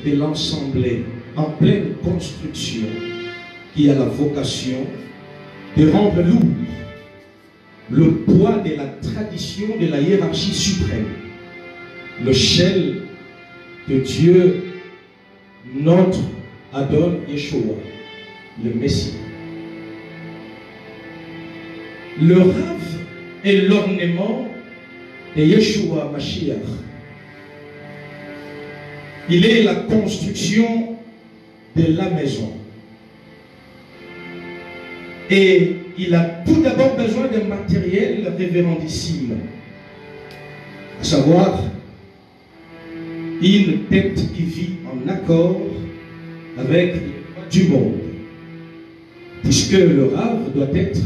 de l'ensemble en pleine construction qui a la vocation de rendre lourd le poids de la tradition de la hiérarchie suprême, le chel de Dieu, notre Adon Yeshua, le Messie. Le Rav est l'ornement de Yeshua Mashiach. Il est la construction de la maison. Et il a tout d'abord besoin d'un matériel révérendissime, à savoir une tête qui vit en accord avec du monde, puisque le Rav doit être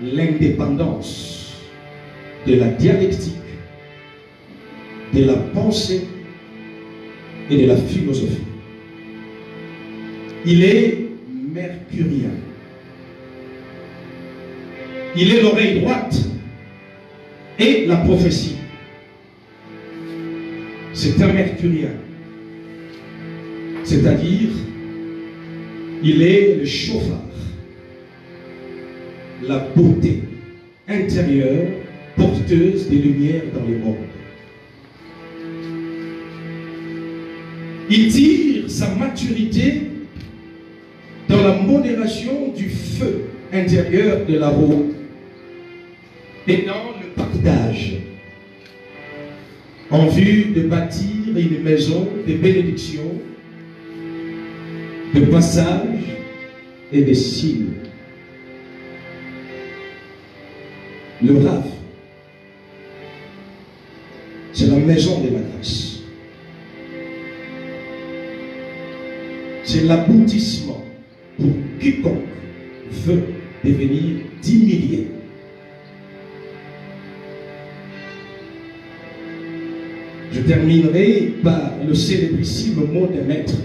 l'indépendance de la dialectique, de la pensée et de la philosophie. Il est mercurien. Il est l'oreille droite et la prophétie. C'est un mercurien. C'est-à-dire, il est le chauffard, la beauté intérieure porteuse des lumières dans les mondes. Il tire sa maturité dans la modération du feu intérieur de la roue et dans le partage, en vue de bâtir une maison de bénédiction, de passage et de signes. Le Rav, c'est la maison de la grâce. C'est l'aboutissement pour quiconque veut devenir d'humilié. Je terminerai par le célébrissime mot d'un maître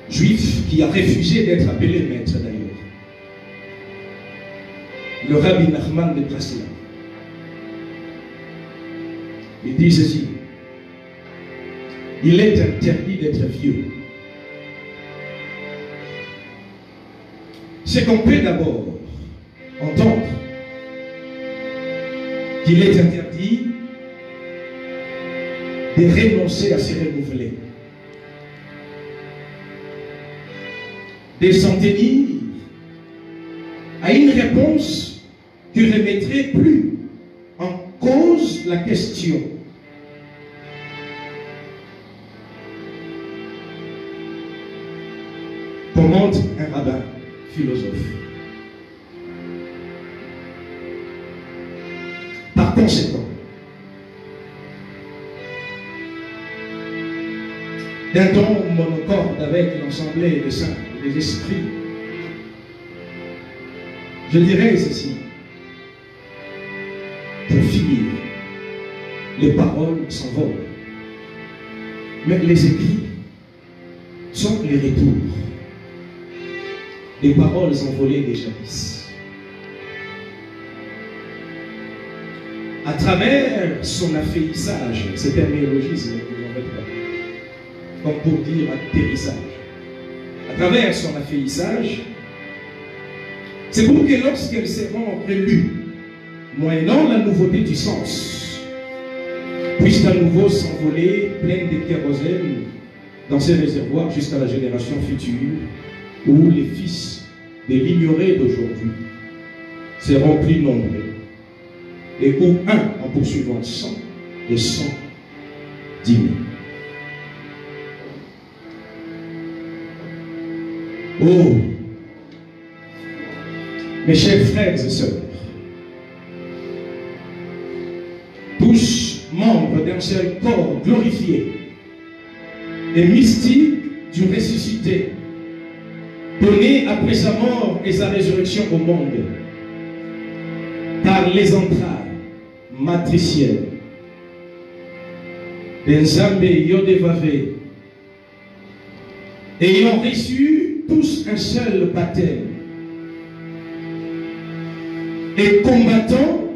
juif qui a refusé d'être appelé maître d'ailleurs. Le Rabbi Nachman de Breslau. Il dit ceci: il est interdit d'être vieux. C'est qu'on peut d'abord entendre qu'il est interdit de renoncer à se renouveler, de s'en tenir à une réponse qui ne remettrait plus en cause la question. Commente un rabbin philosophe. Par conséquent, d'un ton monocorde avec l'ensemble des saints et des esprits, je dirais ceci. Pour finir, les paroles s'envolent, mais les écrits sont les retours des paroles envolées des jadis. À travers son affaissage, c'est un néologisme, vous en faites pas, comme pour dire atterrissage. À travers son affaissage, c'est pour que lorsqu'elles seront relues, moyennant la nouveauté du sens, puissent à nouveau s'envoler pleines de kérosène dans ces réservoirs jusqu'à la génération future, où les fils de l'ignoré d'aujourd'hui seront plus nombreux, et où un en poursuivant 100 et 100 10 000. Oh, mes chers frères et sœurs, tous membres d'un seul corps glorifié et mystique du ressuscité, donné après sa mort et sa résurrection au monde, par les entrailles matricielles d'Enzambe Yodevave, ayant reçu tous un seul baptême, et combattant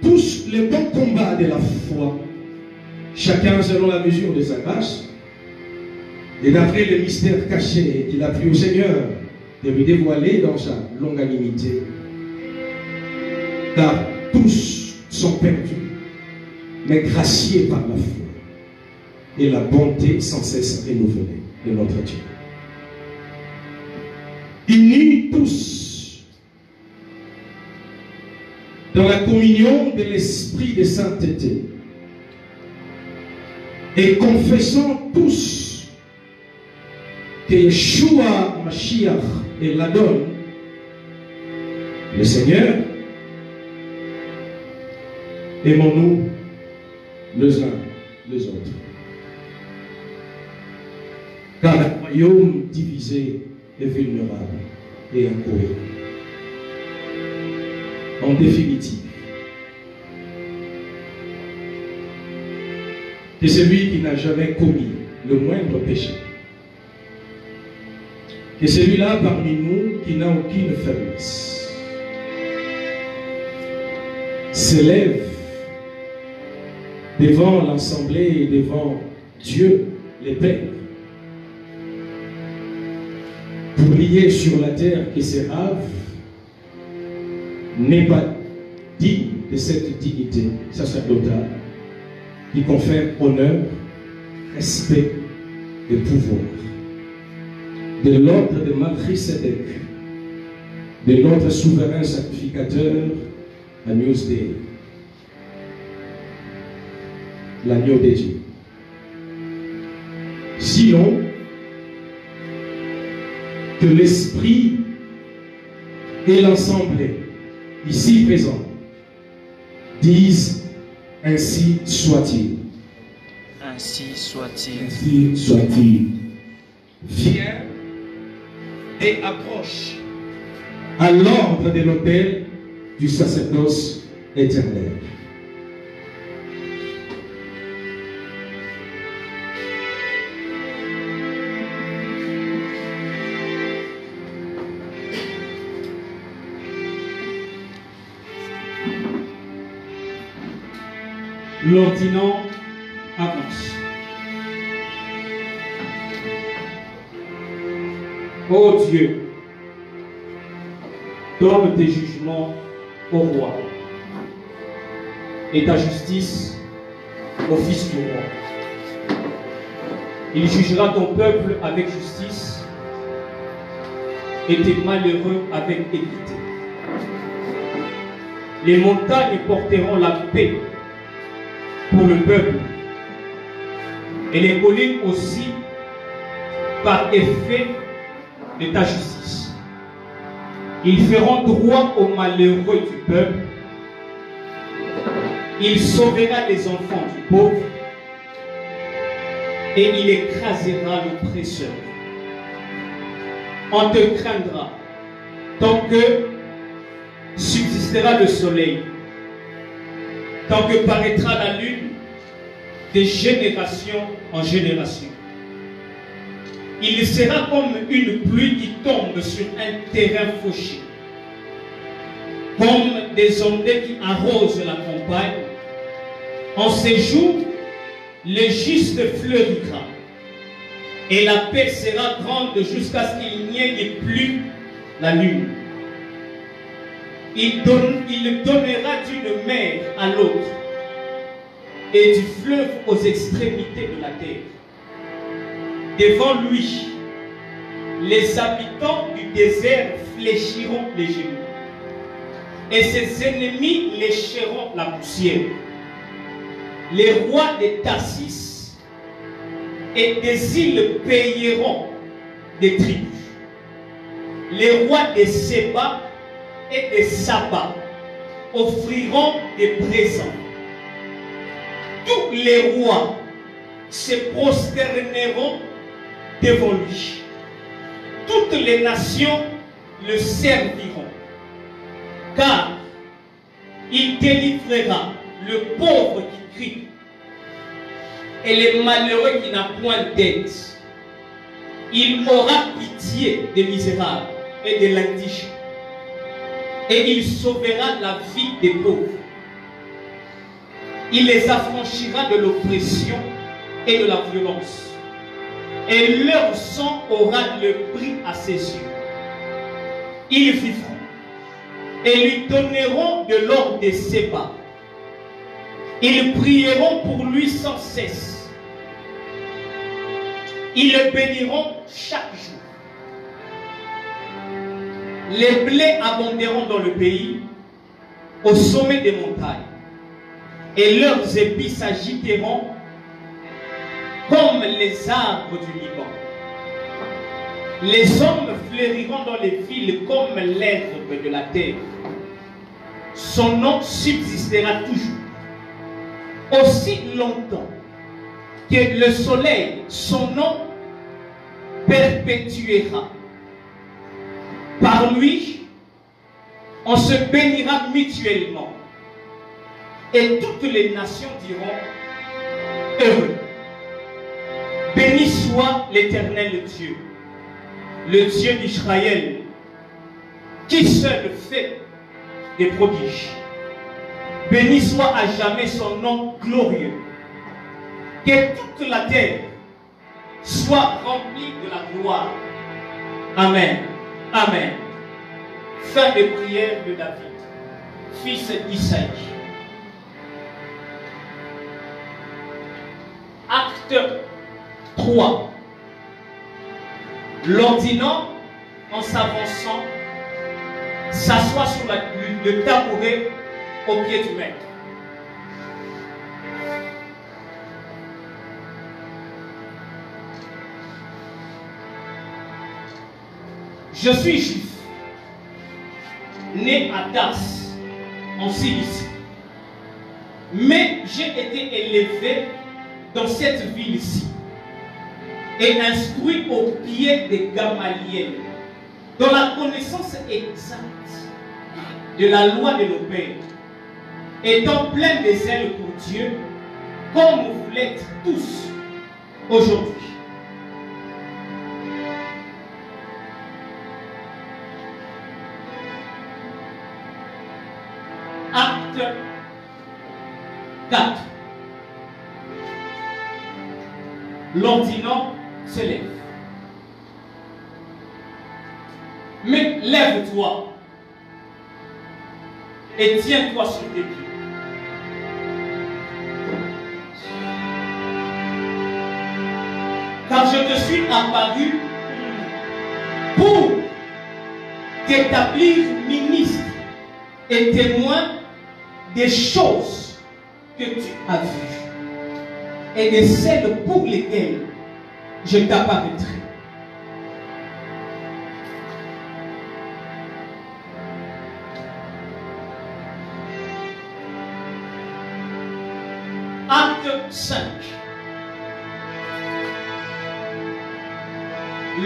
tous les bons combats de la foi, chacun selon la mesure de sa grâce, et d'après les mystères cachés qu'il a plu au Seigneur de lui dévoiler dans sa longanimité. Car tous sont perdus, mais graciés par la foi et la bonté sans cesse renouvelée de notre Dieu. Unis tous dans la communion de l'Esprit de sainteté et confessant tous que Yeshua Mashiach est l'Adon, le Seigneur, aimons-nous les uns les autres. Car un royaume divisé est vulnérable et incohérent. En définitive, que celui qui n'a jamais commis le moindre péché, que celui-là parmi nous qui n'a aucune faiblesse, s'élève devant l'assemblée et devant Dieu, les pères, pour prier sur la terre que ses rêves n'est pas digne de cette dignité sacerdotale qui confère honneur, respect et pouvoir de l'ordre de Melchisédek, de notre souverain sacrificateur, Agnus Dei, l'agneau de Dieu. Sinon, que l'Esprit et l'Assemblée ici présents disent ainsi soit-il. Ainsi soit-il. Ainsi soit-il. Viens et approche à l'ordre de l'autel du sacerdoce éternel. L'ordinant avance. Ô Dieu, donne tes jugements au roi et ta justice au fils du roi. Il jugera ton peuple avec justice et tes malheureux avec équité. Les montagnes porteront la paix pour le peuple, et les collines aussi par effet de ta justice. Ils feront droit aux malheureux du peuple, il sauvera les enfants du pauvre, et il écrasera l'oppresseur. On te craindra tant que subsistera le soleil, tant que paraîtra la lune, de génération en génération. Il sera comme une pluie qui tombe sur un terrain fauché, comme des ondées qui arrosent la campagne. En ces jours, le juste fleurira, et la paix sera grande jusqu'à ce qu'il n'y ait plus la lune. Il donnera d'une mer à l'autre et du fleuve aux extrémités de la terre. Devant lui, les habitants du désert fléchiront les genoux et ses ennemis lécheront la poussière. Les rois des Tarsis et des îles payeront des tribus. Les rois des Séba et des Saba offriront des présents. Tous les rois se prosterneront devant lui. Toutes les nations le serviront, car il délivrera le pauvre qui crie et les malheureux qui n'ont point d'aide. Il aura pitié des misérables et des l'indigent, et il sauvera la vie des pauvres. il les affranchira de l'oppression et de la violence. Et leur sang aura le prix à ses yeux. Ils vivront et lui donneront de l'or des Séba. Ils prieront pour lui sans cesse. Ils le béniront chaque jour. Les blés abonderont dans le pays, au sommet des montagnes, et leurs épis s'agiteront comme les arbres du Liban. Les hommes fleuriront dans les villes comme l'herbe de la terre. Son nom subsistera toujours. Aussi longtemps que le soleil, son nom perpétuera. Par lui, on se bénira mutuellement. Et toutes les nations diront heureux. Béni soit l'Éternel Dieu, le Dieu d'Israël, qui seul fait des prodiges. Béni soit à jamais son nom glorieux. Que toute la terre soit remplie de la gloire. Amen. Amen. Fin de prière de David, fils d'Isaïe. Acte 3. L'ordinant, en s'avançant, s'assoit sur le tabouret au pied du maître. Je suis juif, né à Tars, en Cilicie, mais j'ai été élevé dans cette ville-ci et instruit au pied de Gamaliel, dans la connaissance exacte de la loi de nos pères, étant plein de zèle pour Dieu, comme vous l'êtes tous aujourd'hui. Acte 4. L'ordinant se lève. Mais lève-toi et tiens-toi sur tes pieds. Car je te suis apparu pour t'établir ministre et témoin des choses que tu as vues et de celles pour lesquelles je t'apparaîtrai. Acte 5.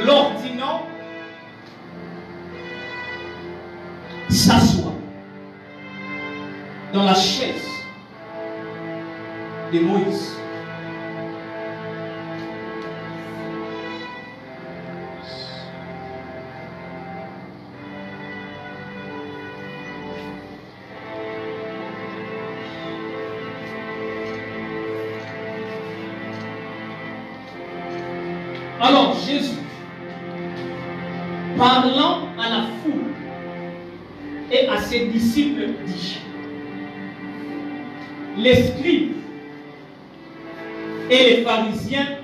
L'ordinant s'assoit dans la chaise de Moïse. Alors Jésus, parlant à la foule et à ses disciples, dit: les scribes et les pharisiens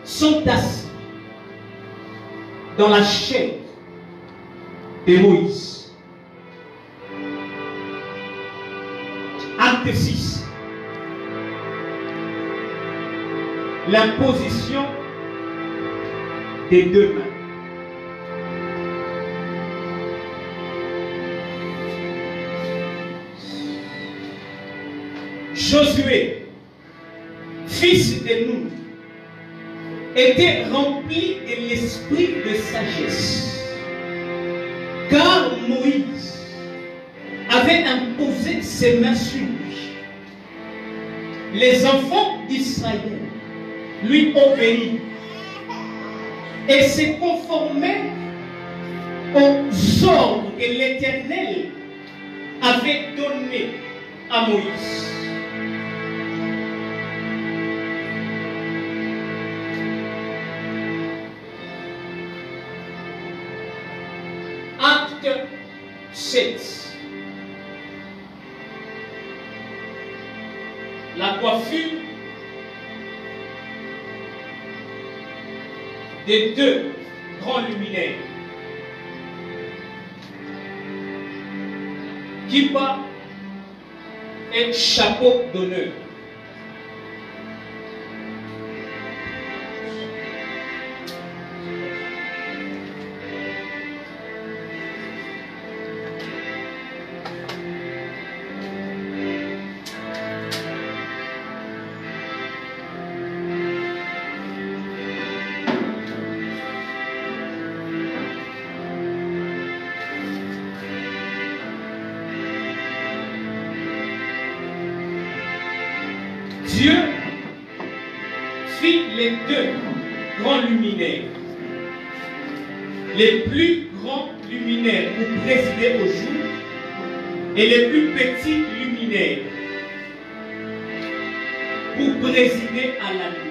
sont assis dans la chair de Moïse. Acte 6. L'imposition des deux mains. Josué, fils de Nun, était rempli de l'esprit de sagesse, car Moïse avait imposé ses mains sur lui. Les enfants d'Israël lui obéirent et se conformaient aux ordres que l'Éternel avait donnés à Moïse. 7. La coiffure des deux grands luminaires. Kippa et chapeau d'honneur. Dieu fit les deux grands luminaires, les plus grands luminaires pour présider au jour et les plus petits luminaires pour présider à la nuit.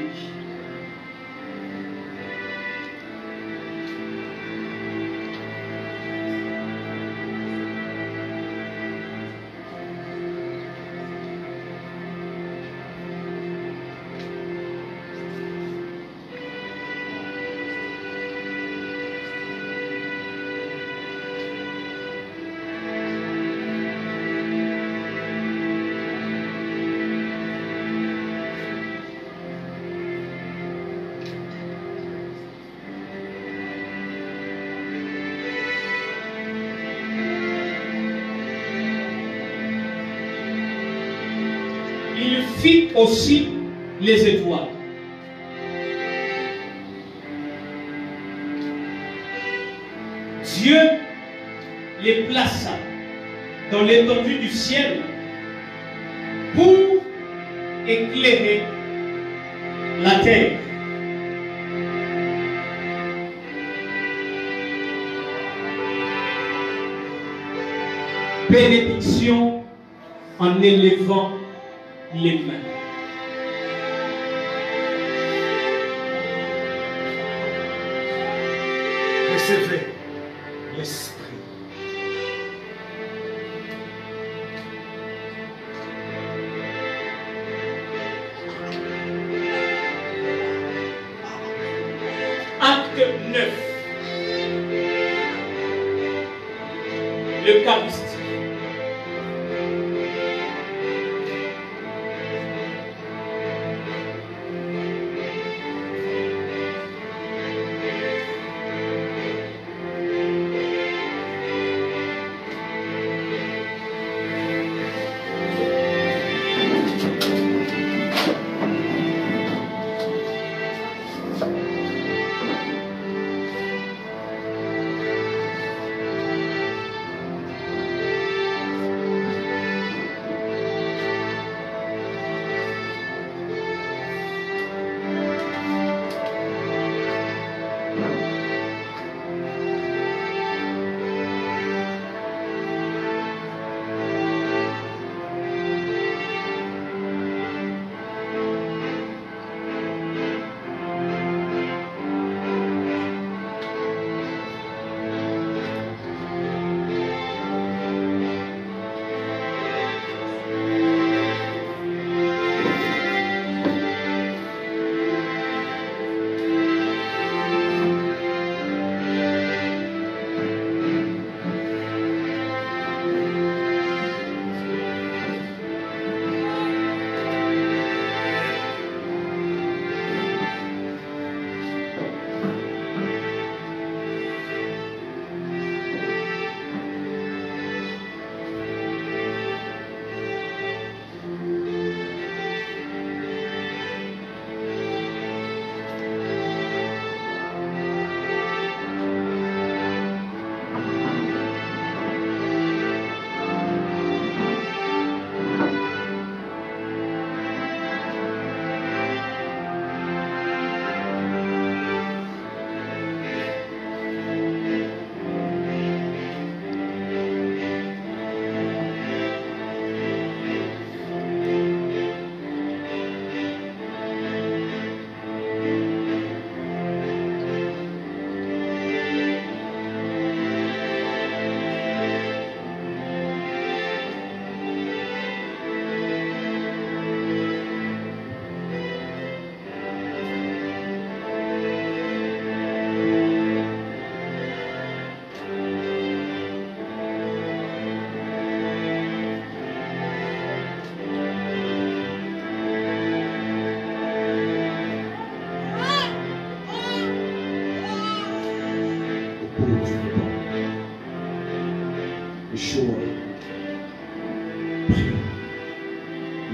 Il fit aussi les étoiles. Dieu les plaça dans l'étendue du ciel pour éclairer la terre. Bénédiction en élevant les mains. Recevez l'Esprit. Acte 9. L'Eucharistie.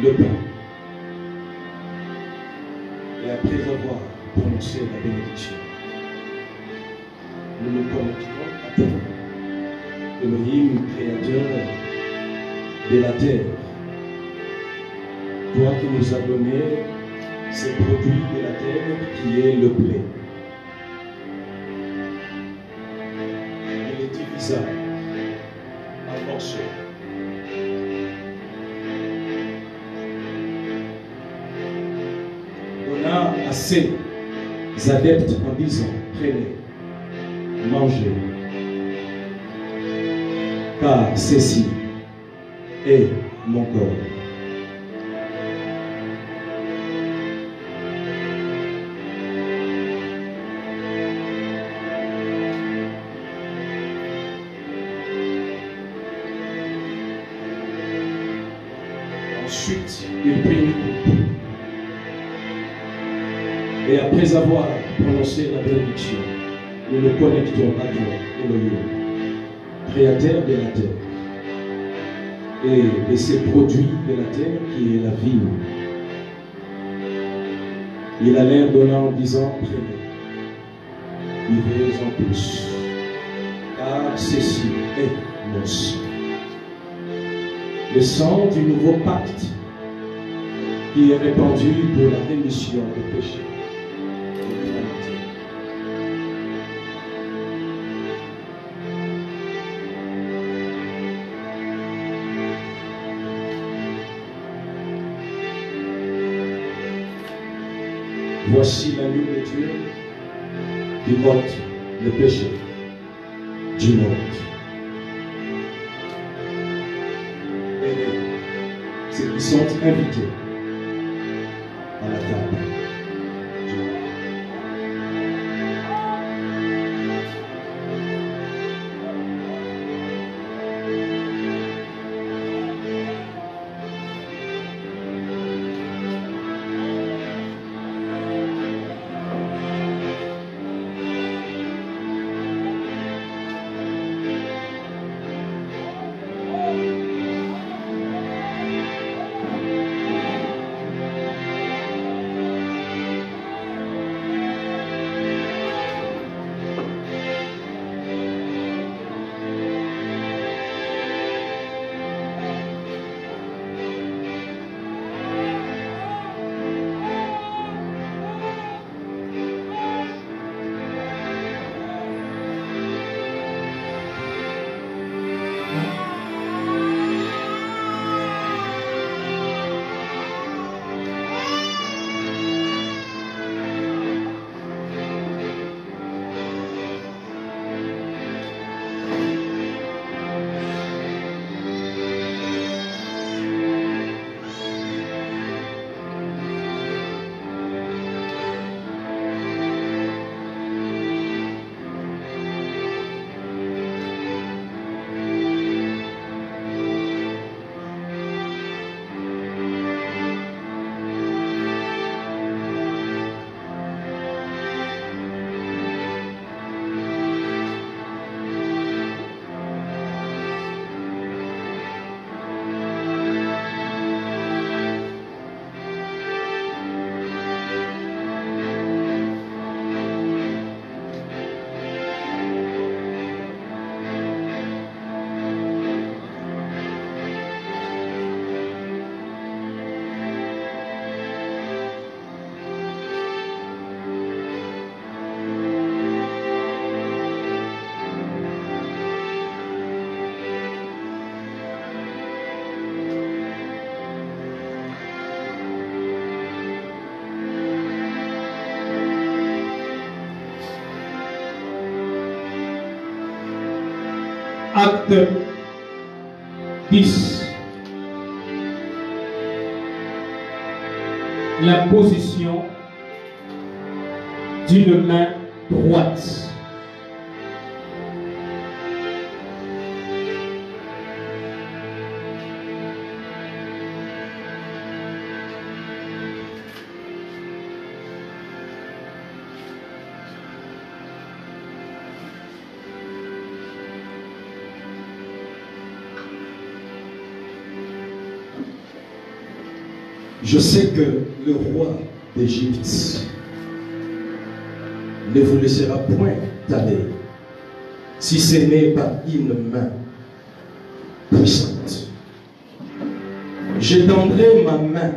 le pain. Et après avoir prononcé la bénédiction, nous nous connectons à toi, Elohim, créateur de la terre. Toi qui nous as donné ces produits de la terre qui est le blé. Il est divisable en morceaux. On a assez adeptes en disant, prenez, mangez, car ceci est mon corps. Ensuite, il prit une coupe. Et après avoir prononcé la bénédiction, nous nous connectons à toi, Elohim, créateur de la terre, et de ces produits de la terre qui est la vie. Il a l'air donnant en disant, prenez, vivez en plus, car ceci est mon sang. Le sang du nouveau pacte qui est répandu pour la rémission des péchés de l'humanité. Voici l'agneau de Dieu qui ôte le péché du monde. Ceux qui sont invités à la table. Acte 10. La position d'une main droite. Je sais que le roi d'Égypte ne vous laissera point aller si ce n'est par une main puissante. J'étendrai ma main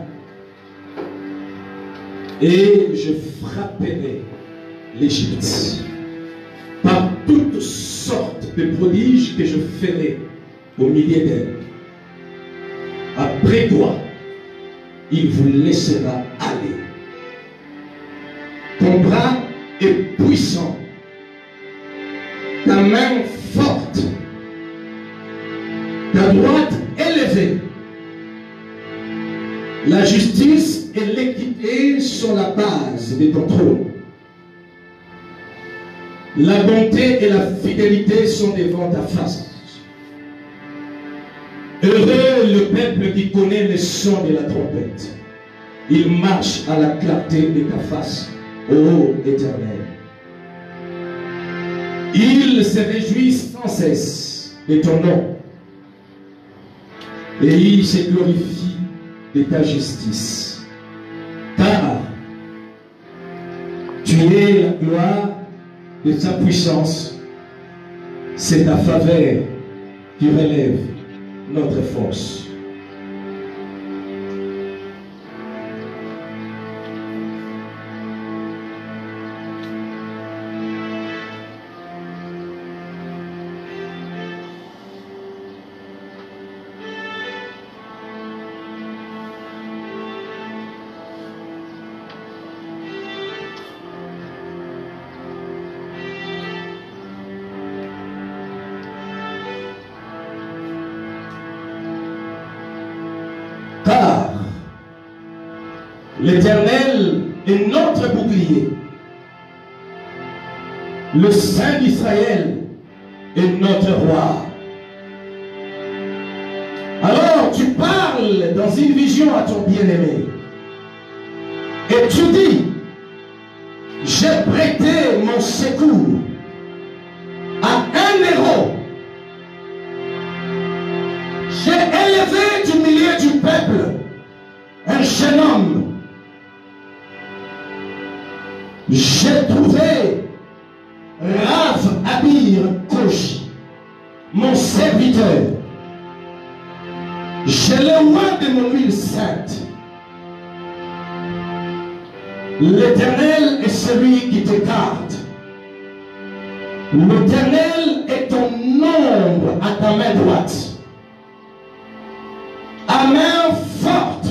et je frapperai l'Égypte par toutes sortes de prodiges que je ferai au milieu d'elle. Après quoi, il vous laissera aller. Ton bras est puissant, ta main forte, ta droite élevée. La justice et l'équité sont la base de ton trône. La bonté et la fidélité sont devant ta face. Heureux le peuple qui connaît le son de la trompette. Il marche à la clarté de ta face, ô Éternel. Il se réjouit sans cesse de ton nom. Et il se glorifie de ta justice. Car tu es la gloire de sa puissance. C'est ta faveur qui relève notre force. Car l'Éternel est notre bouclier. Le Saint d'Israël est notre roi. Alors tu parles dans une vision à ton bien-aimé. Et tu dis, j'ai prêté mon secours à un héros. J'ai élevé du milieu du peuple un jeune homme. J'ai trouvé Rav Abir Koshi, mon serviteur. J'ai le roi de mon huile sainte. L'Éternel est celui qui te garde. L'Éternel est ton ombre à ta main droite. À main forte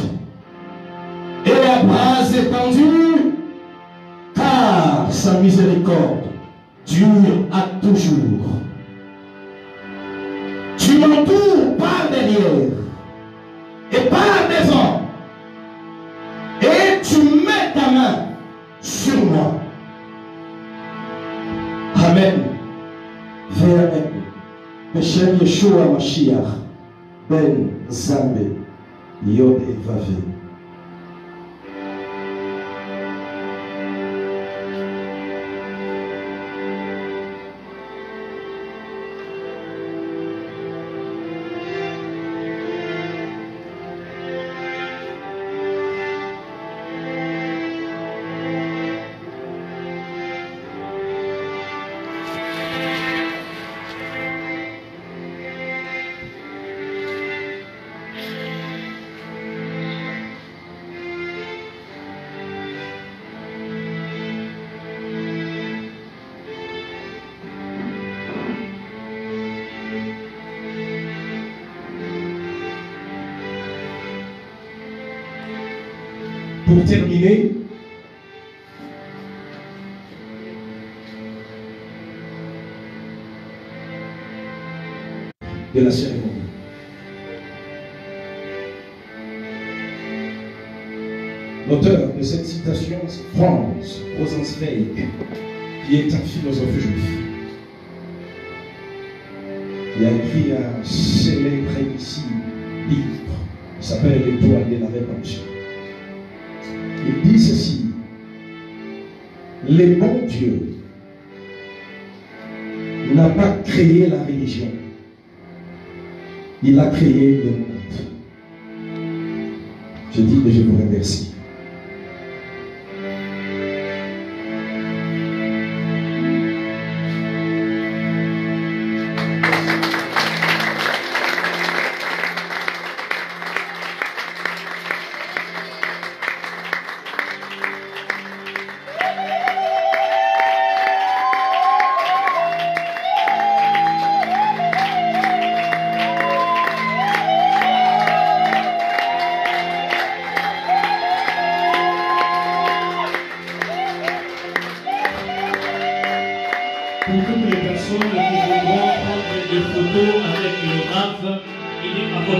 et à bras étendus, car sa miséricorde dure à toujours. Tu m'entoures par derrière et par devant, et tu mets ta main sur moi. Amen. Amen. Beshem Yeshua Mashiach. Ben Zambe, Yod et Vavé. Pour terminer, de la cérémonie. L'auteur de cette citation, c'est Franz Rosenzweig, qui est un philosophe juif. Il a écrit un célèbre livre qui s'appelle L'étoile de la rédemption. Il dit ceci: le bon Dieu n'a pas créé la religion, il a créé le monde. Je dis et je vous remercie. Pour toutes les personnes qui voudront prendre des photos avec le rave, il est à votre